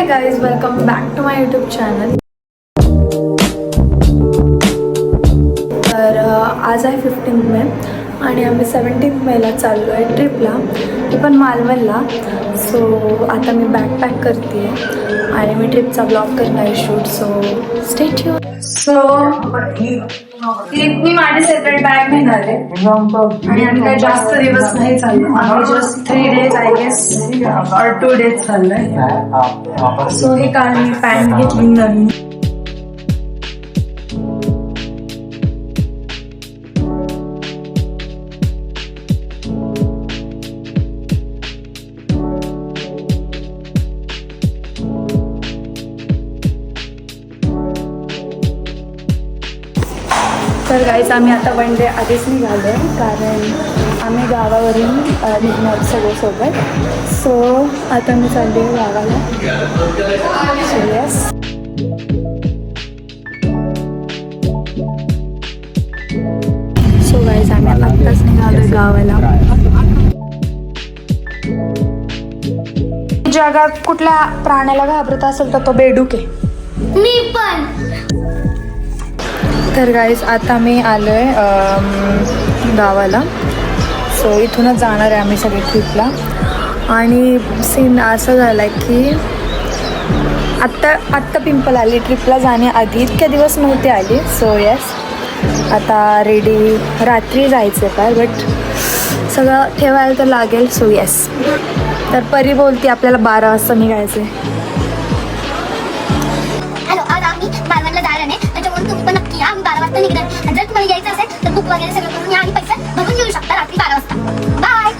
High guys, welcome back to my YouTube channel. तर आज आहे 15 मे आणि आम्ही 17 मेला चाललो आहे ट्रिपला, ते पण मालवणला. सो आता मी बॅग पॅक करते आणि मी ट्रिपचा ब्लॉग करणार आहे shoot. So stay tuned. So मी माझी सेपरेट बॅग घेणार आहे आणि आम्ही काही जास्त दिवस नाही चाललो. आम्ही जस्ट 3 days आय गेस और 2 days चाललोय. सो हे काल मी पॅन्ट घेतली नवीन. तर गाईज आम्ही आता 1 day आधीच निघालो आहे, कारण आम्ही गावावरून निघणार सगळे सोबत. सो आता मी चालली आहे गावाला. सो येस, सो गाईज आम्ही आत्ताच निघालो आहे गावाला. जगात कुठल्या प्राण्याला घाबरत असेल तर तो बेडूक आहे. मी पण. तर गाईज आता मी आलो आहे गावाला. सो इथूनच जाणार आहे आम्ही सगळे ट्रिपला. आणि सीन असं झाला आहे की आत्ता पिंपल आली ट्रिपला जाण्याआधी. इतक्या दिवस नव्हते आली. सो येस, आता रेडी रात्री जायचं आहे फार, बट सगळं ठेवायला तर लागेल. सो येस, तर परी बोलते आपल्याला 12 वाजता निघायचं आहे. हॅलो, आज आम्ही मालवणला जायला नाही, त्याच्यामुळे तुम्ही पण नक्की या. आम्ही 12 वाजता निघणार. जर तुम्हाला यायचं असेल तर बुक वगैरे सगळं करून या आणि पैसे भरून येऊ शकता रात्री 12 वाजता. बाय.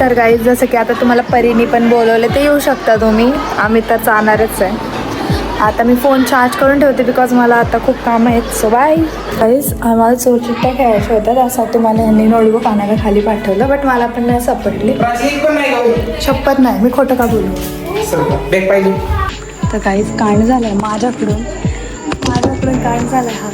तर गाईज जसं की आता तुम्हाला परीने पण बोलवले, ते येऊ शकता तुम्ही. आम्ही तर जाणारच आहे. आता मी फोन चार्ज करून ठेवते बिकॉज मला आता खूप काम आहेत. So bye guys. आम्हाला चोरचिट्ट्या खेळायच्या होत्या, त्यासाठी मला यांनी नोटबुक आणायला खाली पाठवलं, बट मला पण नाही सापडली. शपथ नाही, मी खोटं का बोलू. तर काहीच कांड झालं आहे माझ्याकडून कांड झालं आहे. हा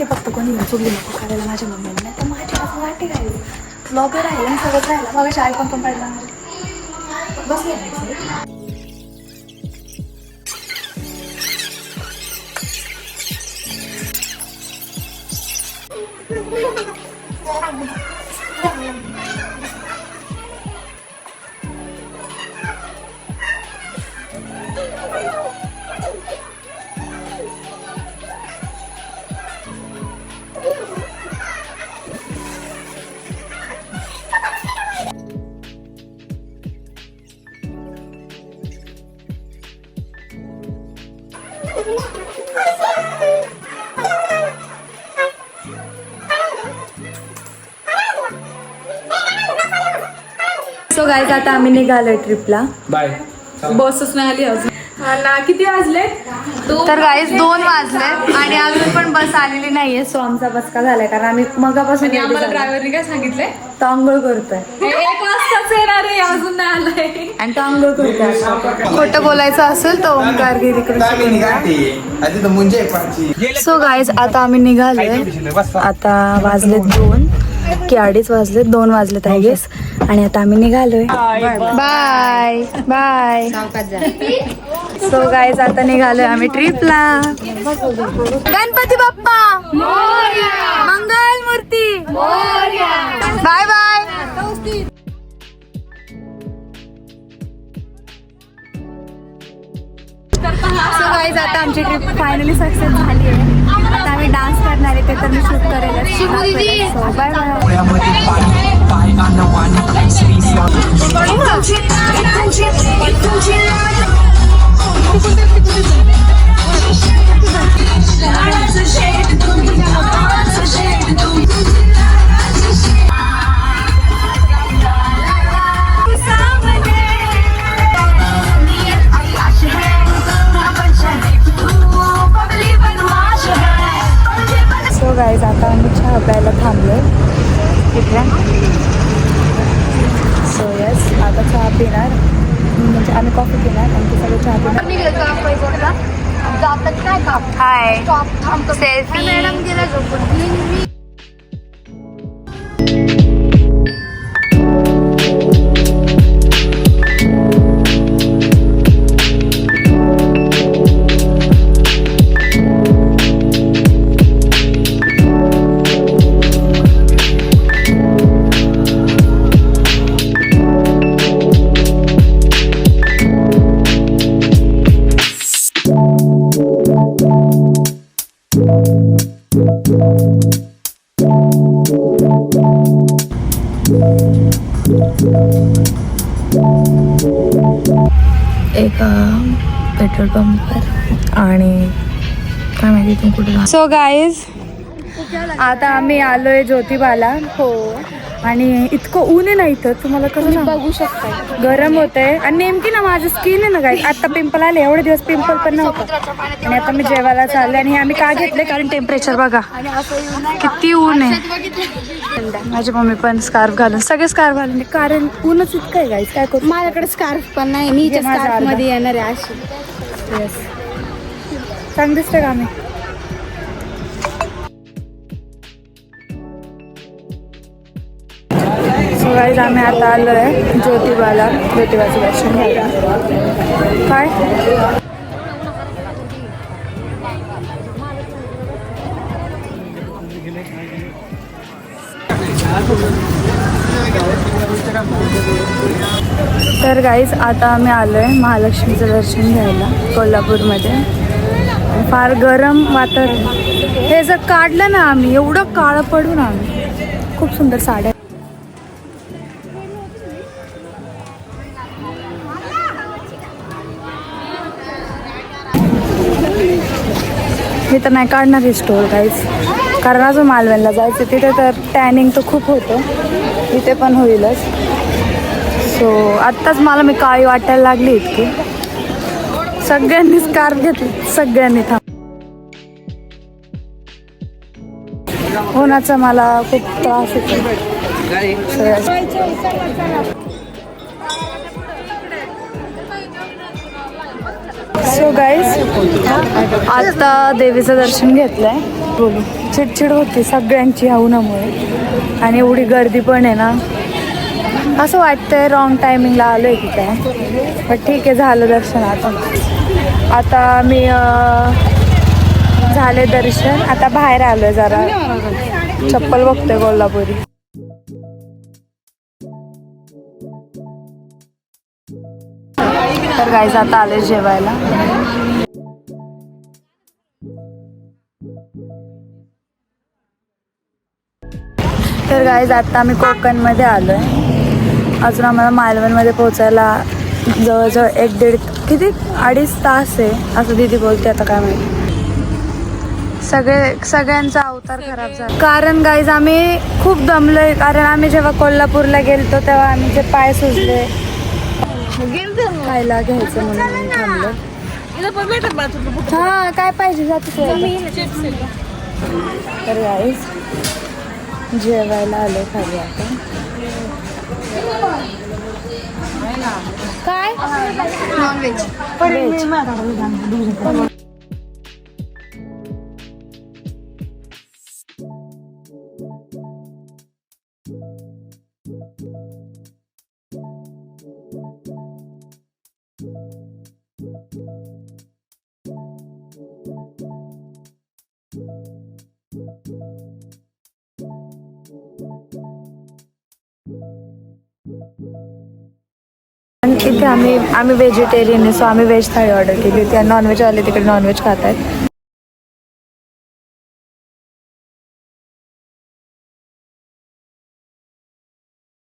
फक्त कोणी चुकली नको करायला माझ्या मम्मीने. नाही तर माझ्या असं वाटे काय ब्लॉगर राहिला आणि सगळंच राहिला. मग शाळेत पण पडला बसले. सो गाईज आता आम्ही निघालोय ट्रिपला. बाय. बसच नाही आली अजून. ना किती वाजले? तर गाईज 2 वाजले आणि अजून पण बस आलेली नाहीये. सो आमचा बसका झालाय, कारण आम्ही मगापासून आम्हाला ड्रायव्हरने काय सांगितलंय? तो आंघोळ करतोय. 1 वाजताच येणार आहे, अजून नाही आलाय. आणि तो आंघोळ करतोय. खोटं बोलायचं असेल तर ओंकार गिरीकडे. सो गाईज आता आम्ही निघालोय. आता वाजलेत 2 की 2:30 वाजलेत, 2 वाजलेत आय गेस. आणि आता आम्ही निघालोय. Bye bye. सो गाईज आता निघालोय आम्ही ट्रिपला. गणपती बाप्पा मंगल मूर्ती. Bye bye. सो गाईज आता आमची ट्रिप फायनली सक्सेस झाली आहे. आता आम्ही डान्स करणार आहे, ते तर मी शूट करेल. So bye bye. प्यायला थांबलोय तिथे. सो यस, आता चहा पिणार, म्हणजे आम्ही कॉफी पिणार आणि ते सगळं चहा पिणार. हाय सेल्फी. एका पेट्रोल पंपवर आणि काय माहिती तू कुठे. सो गाईज, आता आम्ही आलोय ज्योतिबाला. हो, आणि इतकं ऊन आहे ना इथं, तुम्हाला कसं बघू शकता, गरम होतंय. आणि नेमकी ना माझं स्किन आहे ना गाईज, आता पिंपल आले. एवढे दिवस पिंपल पण नव्हतं. आणि आता मी जेवायला चालले. आणि हे आम्ही का घेतले, कारण टेम्परेचर बघा किती ऊन आहे. माझी मम्मी पण स्कार्फ घालून, सगळे स्कार्फ घालून, कारण ऊनच इतकं आहे गाईज. काय करू, माझ्याकडे स्कार्फ पण नाही, मी स्कार्फ मध्ये येणार आहे अशी. येस, चांग दिसतं का आम्ही. सो गाईज, आम्ही आता आलो आहे ज्योतिबाला, ज्योतिबाचं दर्शन घ्यायला. काय तर गाईज, आता आम्ही आलो आहे महालक्ष्मीचं दर्शन घ्यायला कोल्हापूरमध्ये. फार गरम वातावरण. हे जर काढलं ना आम्ही, एवढं काळं पडून आम्ही. खूप सुंदर साड्या. मी तर नाही काढणार ही स्टोर गाईज, कारण अजून मालवणला जायचं. तिथे तर टॅनिंग तर खूप होतं, इथे पण होईलच. सो आत्ताच मला मी काळी वाटायला लागली इतकी. सगळ्यांनी स्कार्फ घेतली, सगळ्यांनी. उन्हाचा मला खूप त्रास होतो. सो गाईज, आता देवीचं दर्शन घेतलंय. बोलू, चिडचिड होती सगळ्यांची ह्या उन्हामुळे. आणि एवढी गर्दी पण आहे ना, असं वाटतंय रॉंग टायमिंगला आलो आहे की काय. पण ठीक आहे, झालं दर्शन. आता मी झाले दर्शन. आता बाहेर आलोय, जरा चप्पल बघतोय कोल्हापुरी. तर गाईज, आता आले जेवायला. तर गाईज, आता आम्ही कोकणमध्ये आलोय. अजून आम्हाला मालवणमध्ये पोहोचायला जवळजवळ 1-1.5 किती 2.5 तास आहे असं दीदी बोलते. आता काय माहिती, सगळ्यांचा अवतार खराब झाला. कारण गाईज, आम्ही खूप दमलोय. कारण आम्ही जेव्हा कोल्हापूरला गेलतो तेव्हा आम्ही जे पाय सुजले, खायला घ्यायचं म्हणून थांबलो. हा, काय पाहिजे जातो. तर गाईज, जेवायला आलो खाली आता. काय नॉनव्हेज. इथे आम्ही व्हेजिटेरियन आहे. सो आम्ही व्हेज थाळी ऑर्डर केली होती. आणि नॉनव्हेजवाले तिकडे नॉनव्हेज खात आहेत.